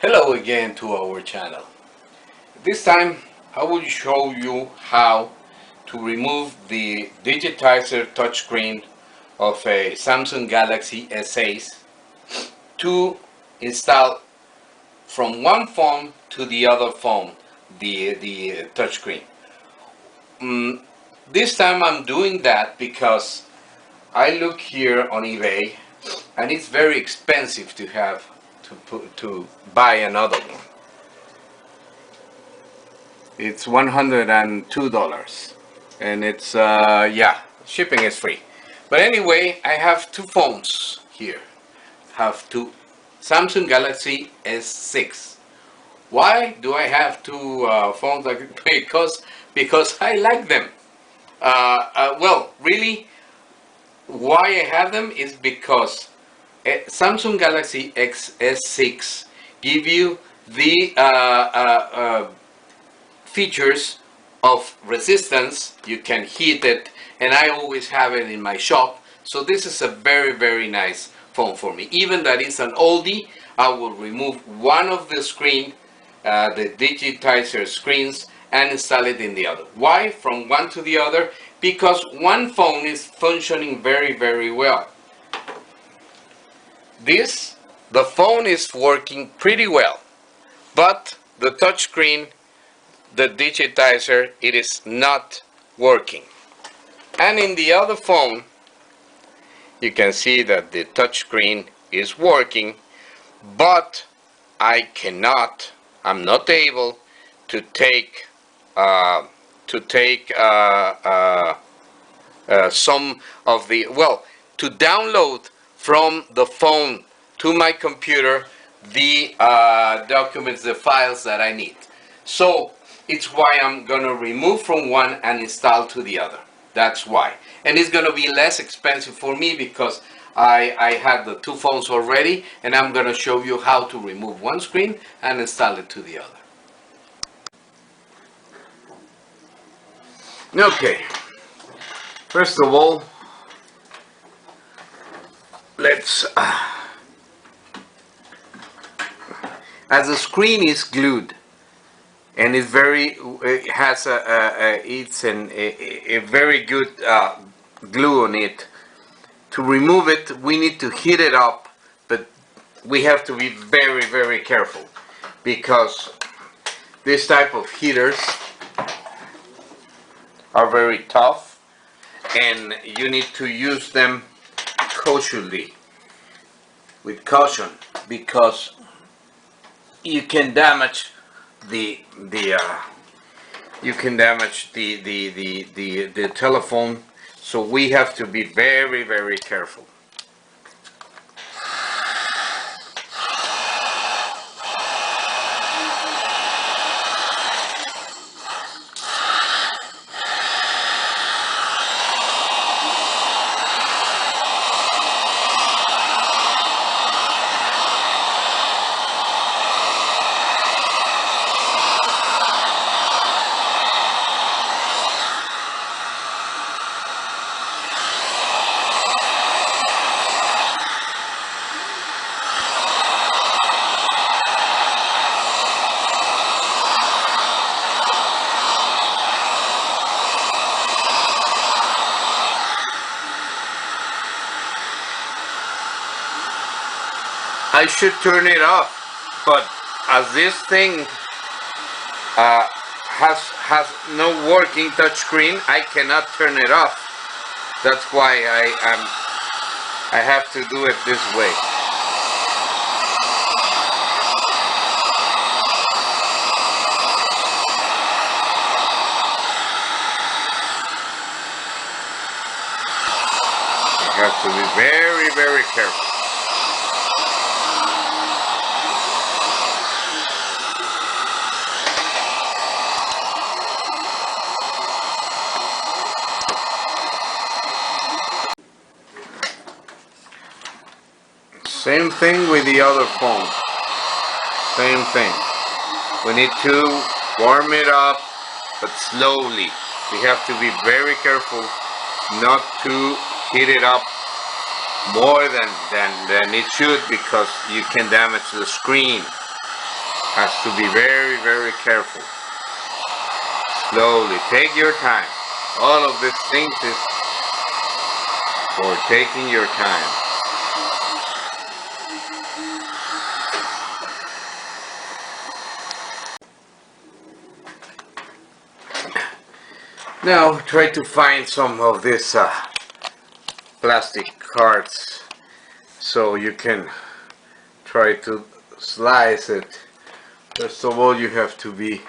Hello again to our channel. This time I will show you how to remove the Digitizer touchscreen of a Samsung Galaxy S6 to install from one phone to the other phone the touchscreen. This time I'm doing that because I look here on eBay and it's very expensive to have to buy another one. It's $102 and it's yeah, shipping is free. But anyway, I have two phones here. Have two Samsung Galaxy S6. Why do I have two phones? Because I like them. Well, really, why I have them is because Samsung Galaxy S6 give you the features of resistance. You can heat it, and I always have it in my shop. So this is a very nice phone for me. Even that it's an oldie, I will remove one of the screen, the Digitizer screens, and install it in the other. Why from one to the other? Because one phone is functioning very well. The phone is working pretty well, but the touchscreen, the Digitizer, it is not working. And in the other phone, you can see that the touchscreen is working, but I'm not able to take some of the, well, to download from the phone to my computer the documents, the files that I need. So it's why I'm gonna remove from one and install to the other. That's why. And it's gonna be less expensive for me because I have the two phones already, and I'm gonna show you how to remove one screen and install it to the other. Okay, first of all, let's as the screen is glued and it's it has a very good glue on it. To remove it, we need to heat it up, but we have to be very careful because this type of heaters are very tough and you need to use them cautiously, with caution, because you can damage the telephone. So we have to be very careful. I should turn it off, but as this thing has no working touchscreen, I cannot turn it off. That's why I have to do it this way. I have to be very careful. Same thing with the other phone. Same thing. We need to warm it up, but slowly. We have to be very careful not to heat it up more than it should, because you can damage the screen. Has to be very, very careful. Slowly, take your time. All of these things is for taking your time. Now try to find some of these plastic cards so you can try to slice it. First of all, you have to be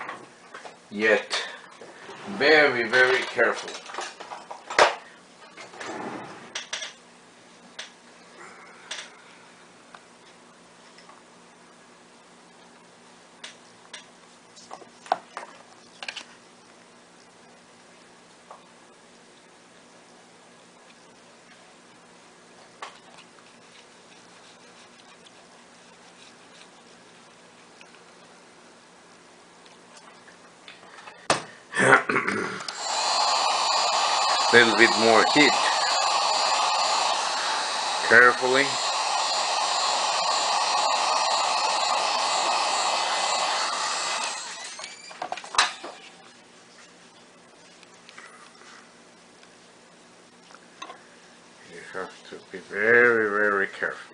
yet very, very careful. Little bit more heat. Carefully. You have to be very, very careful.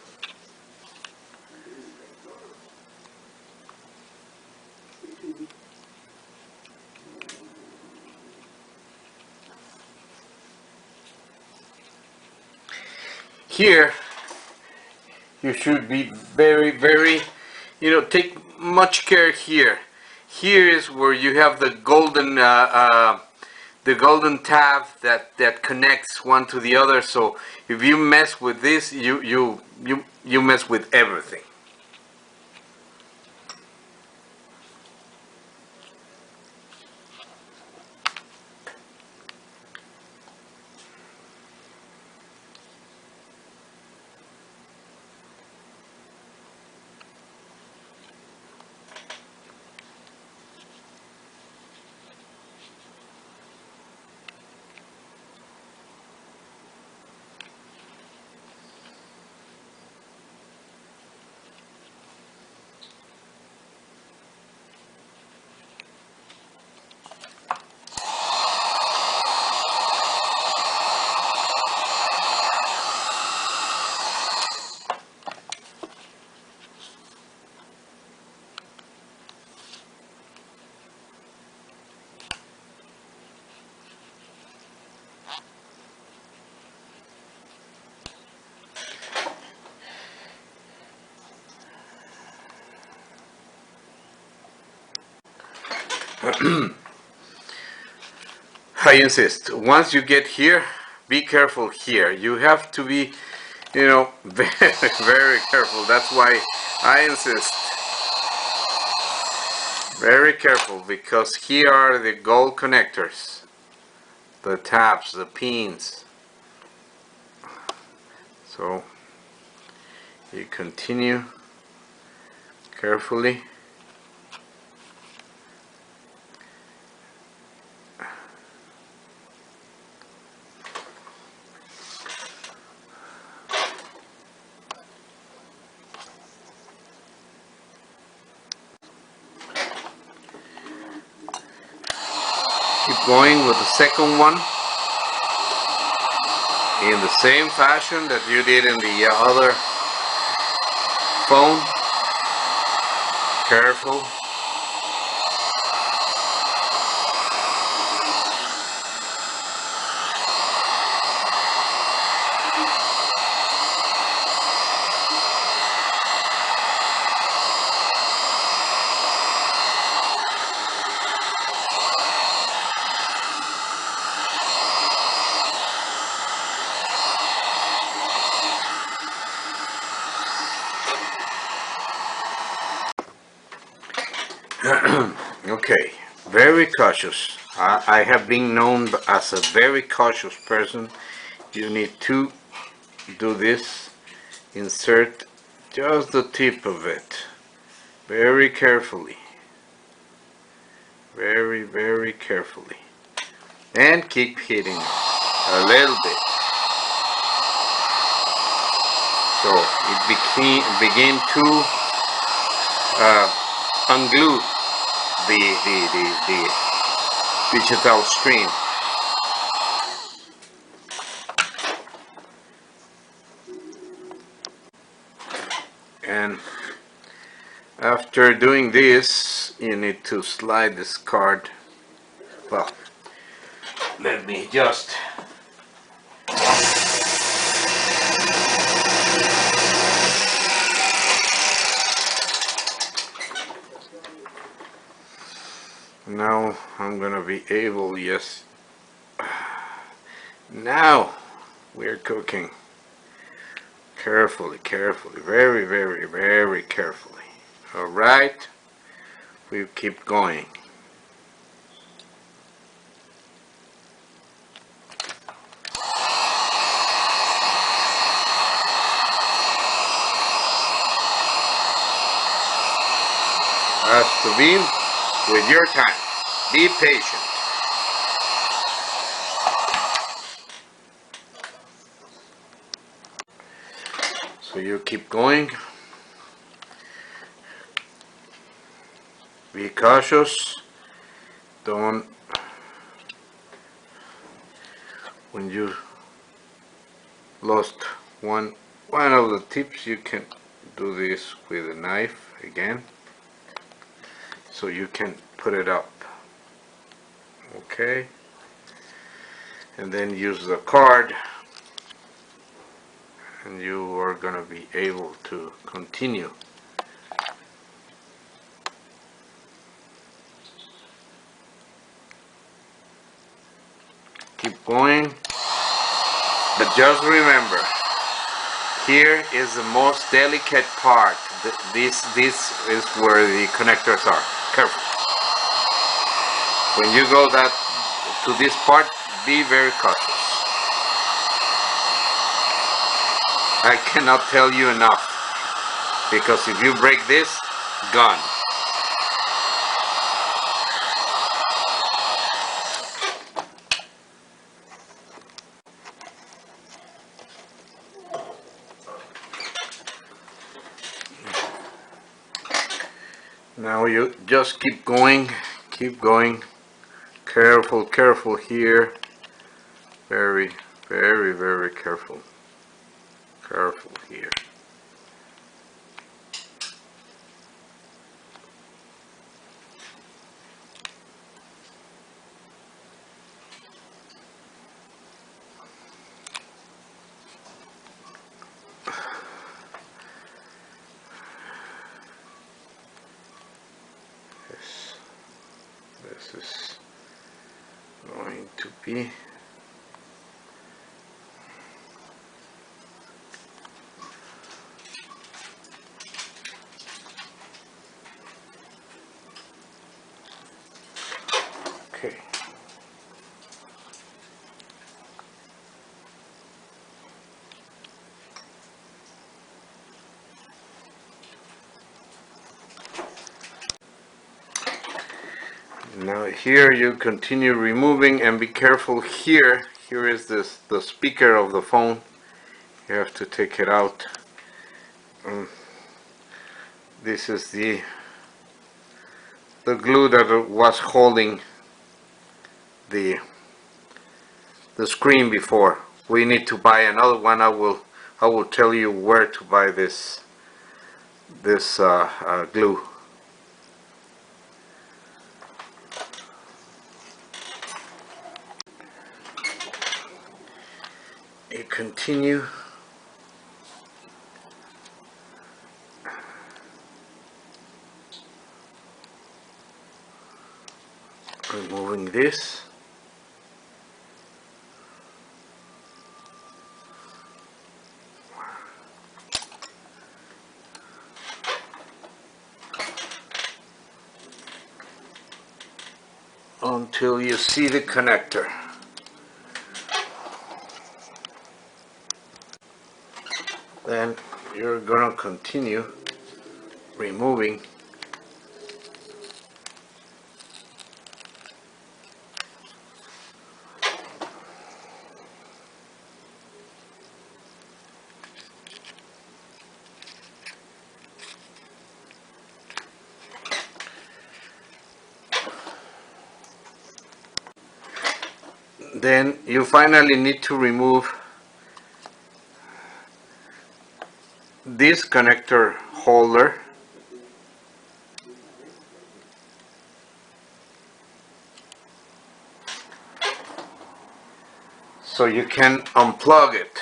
Here, you should be very, very, take much care here. Here is where you have the golden tab that connects one to the other. So if you mess with this, you mess with everything. I insist, once you get here, be careful here. You have to be, very, very careful. That's why I insist. Very careful, because here are the gold connectors, the tabs, the pins. So you continue carefully. Keep going with the second one in the same fashion that you did in the other phone. Careful. Okay, very cautious. I have been known as a very cautious person. You need to do this. Insert just the tip of it very carefully. Very, very carefully. And keep hitting it a little bit. So it became to unglue the digital screen. And after doing this, you need to slide this card. Well, let me just now I'm gonna be able, yes, now we're cooking. Carefully, carefully, very, very, very carefully. All right, we keep going. Has to be with your time. Be patient. So you keep going. Be cautious. Don't, when you lost one of the tips, you can do this with a knife again, so you can put it up. Okay, and then use the card, and you are going to be able to continue. Keep going, but just remember, here is the most delicate part. This is where the connectors are. Careful. When you go to this part, be very cautious. I cannot tell you enough, because if you break this, gone. Now you just keep going, careful, careful here, very, very, very careful, careful here. This is going to be okay. Now here you continue removing, and be careful here. Here is the speaker of the phone. You have to take it out. This is the glue that was holding the screen before. We need to buy another one. I will tell you where to buy this glue. You continue removing this. Until you see the connector. Then you're going to continue removing then you finally need to remove this connector holder, so you can unplug it,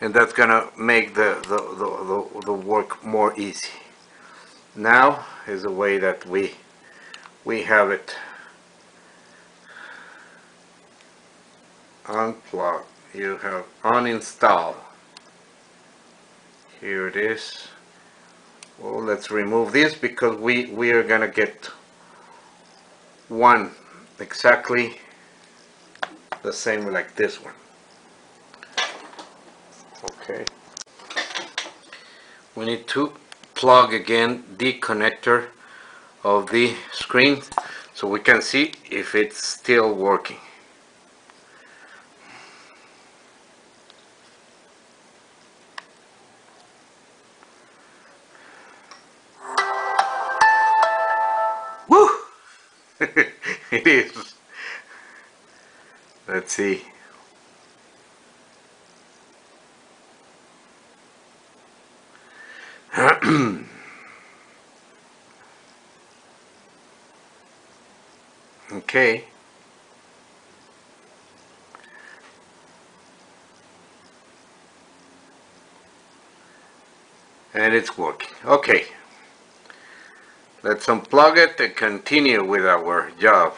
and that's gonna make the work more easy. Now is the way that we have it. Unplug. You have uninstall. Here it is. Well, let's remove this because we are gonna get one exactly the same like this one. Okay. We need to plug again the connector of the screen so we can see if it's still working. Woo! It is. Let's see. Okay. And it's working. Okay. Let's unplug it and continue with our job.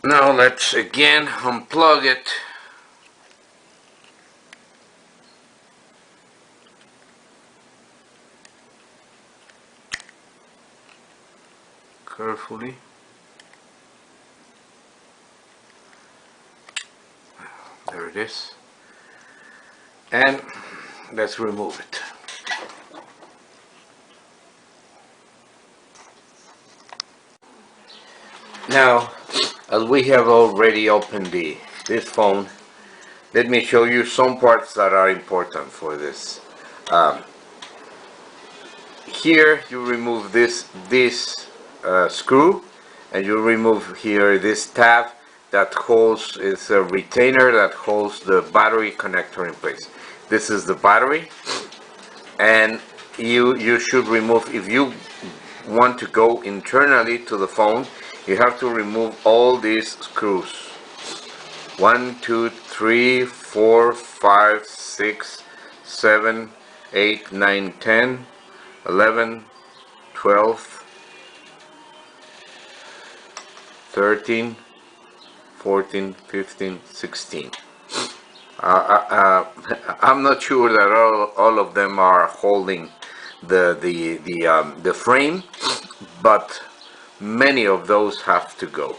Now let's again unplug it. Carefully. There it is. And let's remove it. Now, as we have already opened this phone, let me show you some parts that are important for this. Here you remove this screw, and you remove here this tab that holds, it's a retainer that holds the battery connector in place. This is the battery, and you should remove, if you want to go internally to the phone, you have to remove all these screws. 1, 2, 3, 4, 5, 6, 7, 8, 9, 10, 11, 12, 13, 14, 15, 16. I'm not sure that all of them are holding the frame, but many of those have to go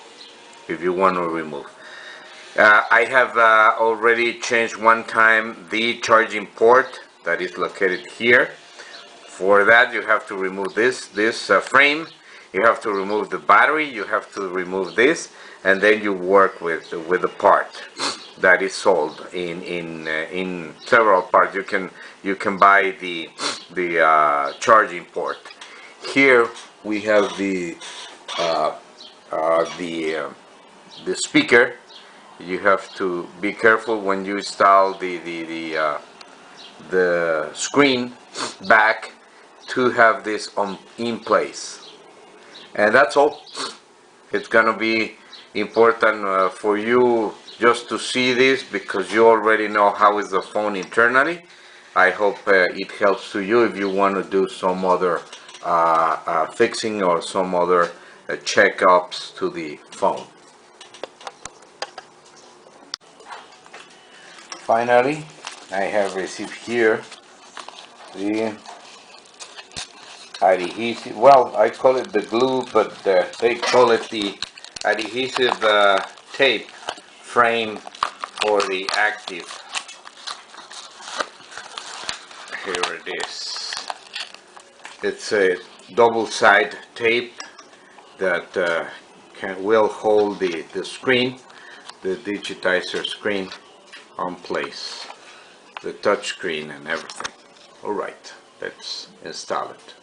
if you want to remove. I have already changed one time the charging port that is located here. For that you have to remove this frame, you have to remove the battery, you have to remove this, and then you work with the part that is sold in several parts. You can buy the charging port. Here we have the speaker. You have to be careful when you install the screen back to have this in place. And that's all. It's gonna be important for you just to see this because you already know how is the phone internally. I hope it helps to you if you want to do some other fixing or some other checkups to the phone. Finally, I have received here the adhesive, well, I call it the glue, but they call it the adhesive tape frame for the Active. Here it is. It's a double side tape that will hold the screen. the Digitizer screen on place, the touch screen and everything. Alright, let's install it.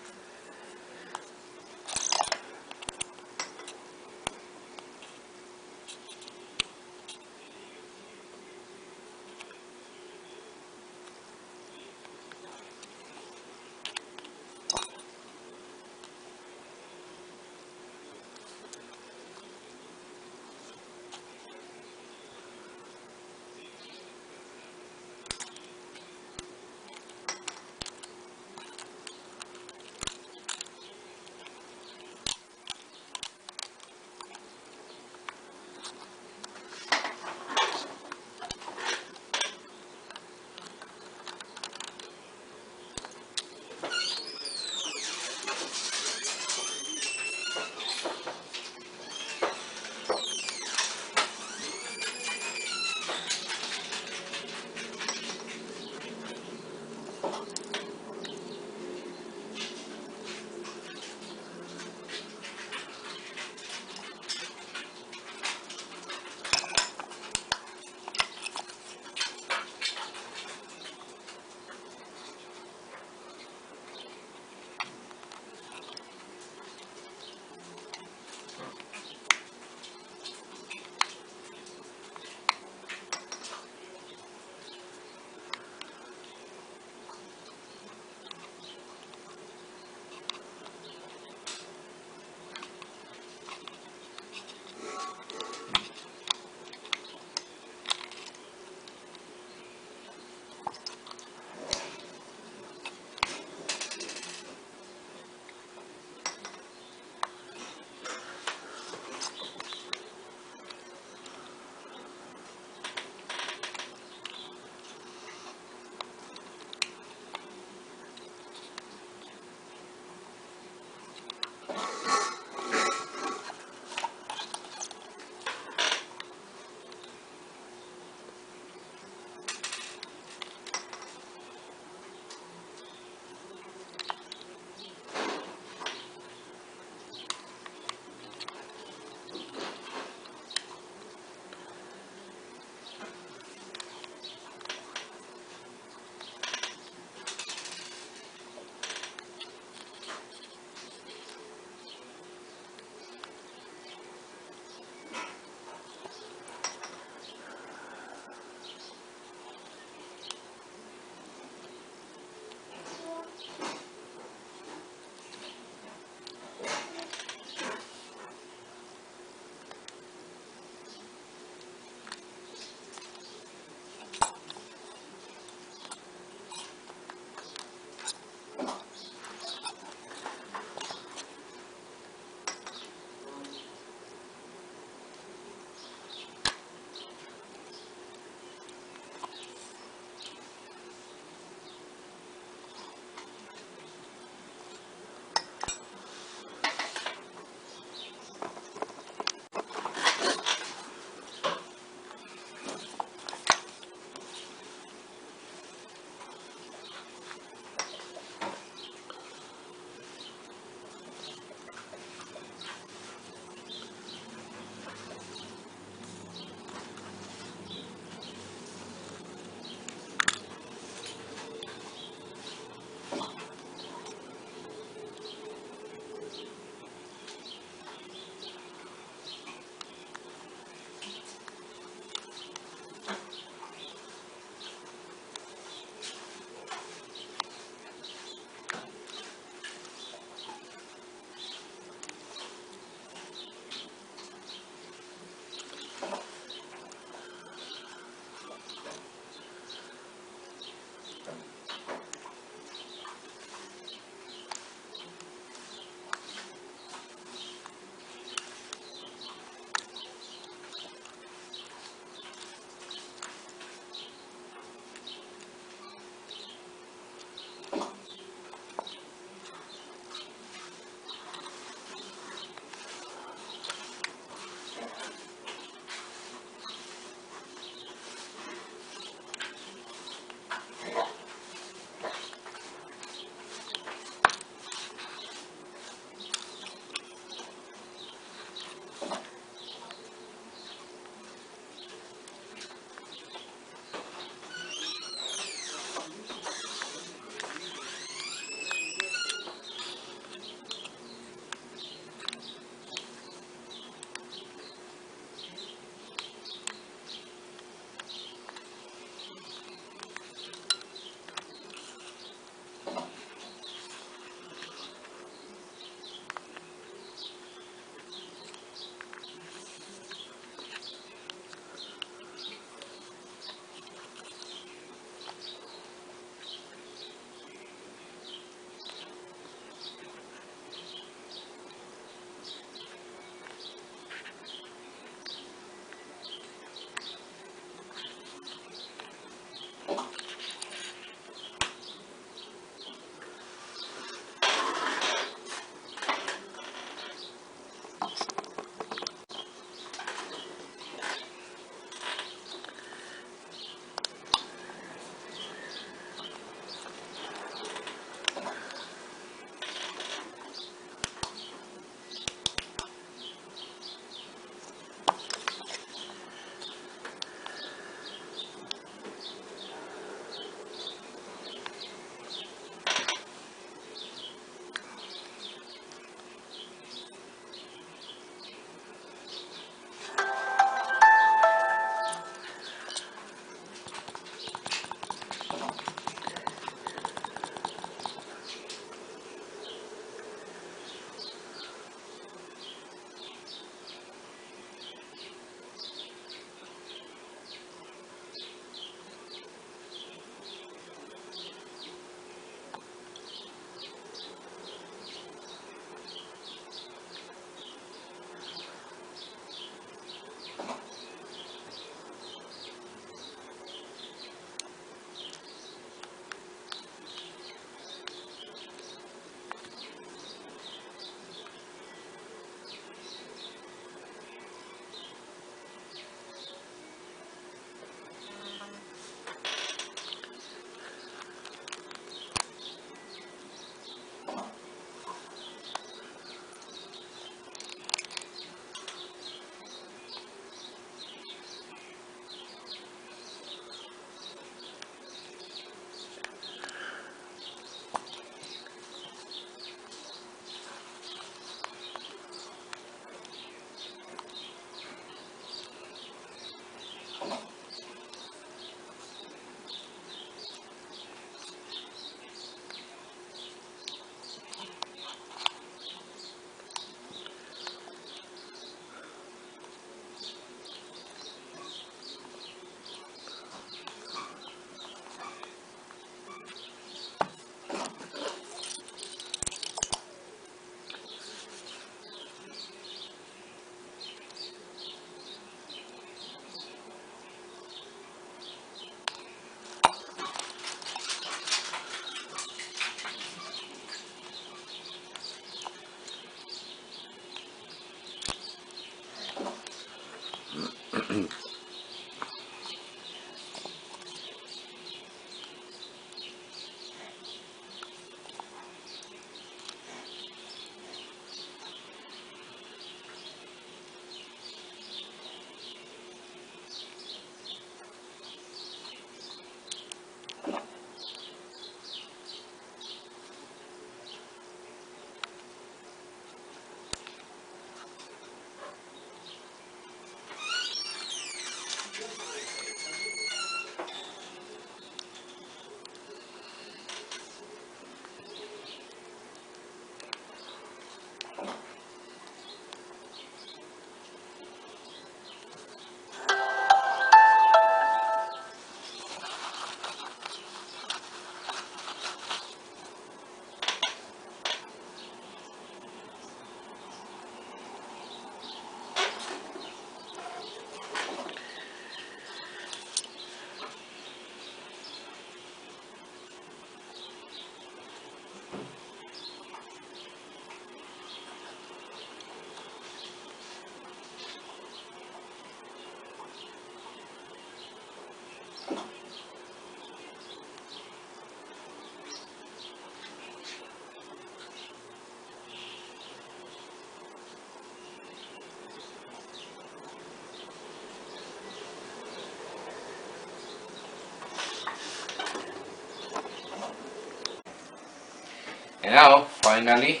Now finally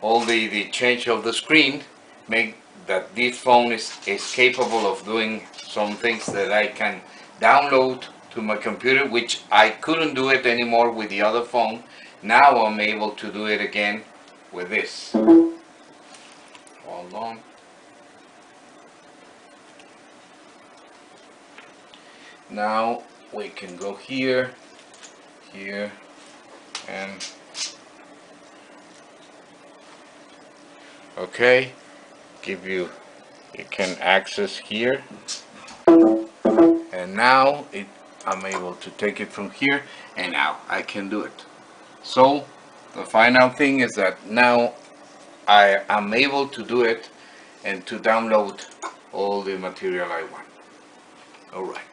all the change of the screen make that this phone is capable of doing some things that I can download to my computer, which I couldn't do it anymore with the other phone. Now I'm able to do it again with this. Hold on. Now we can go here, here, and okay, you can access here, and now I'm able to take it from here, and now I can do it. So the final thing is that now I am able to do it and to download all the material I want. All right.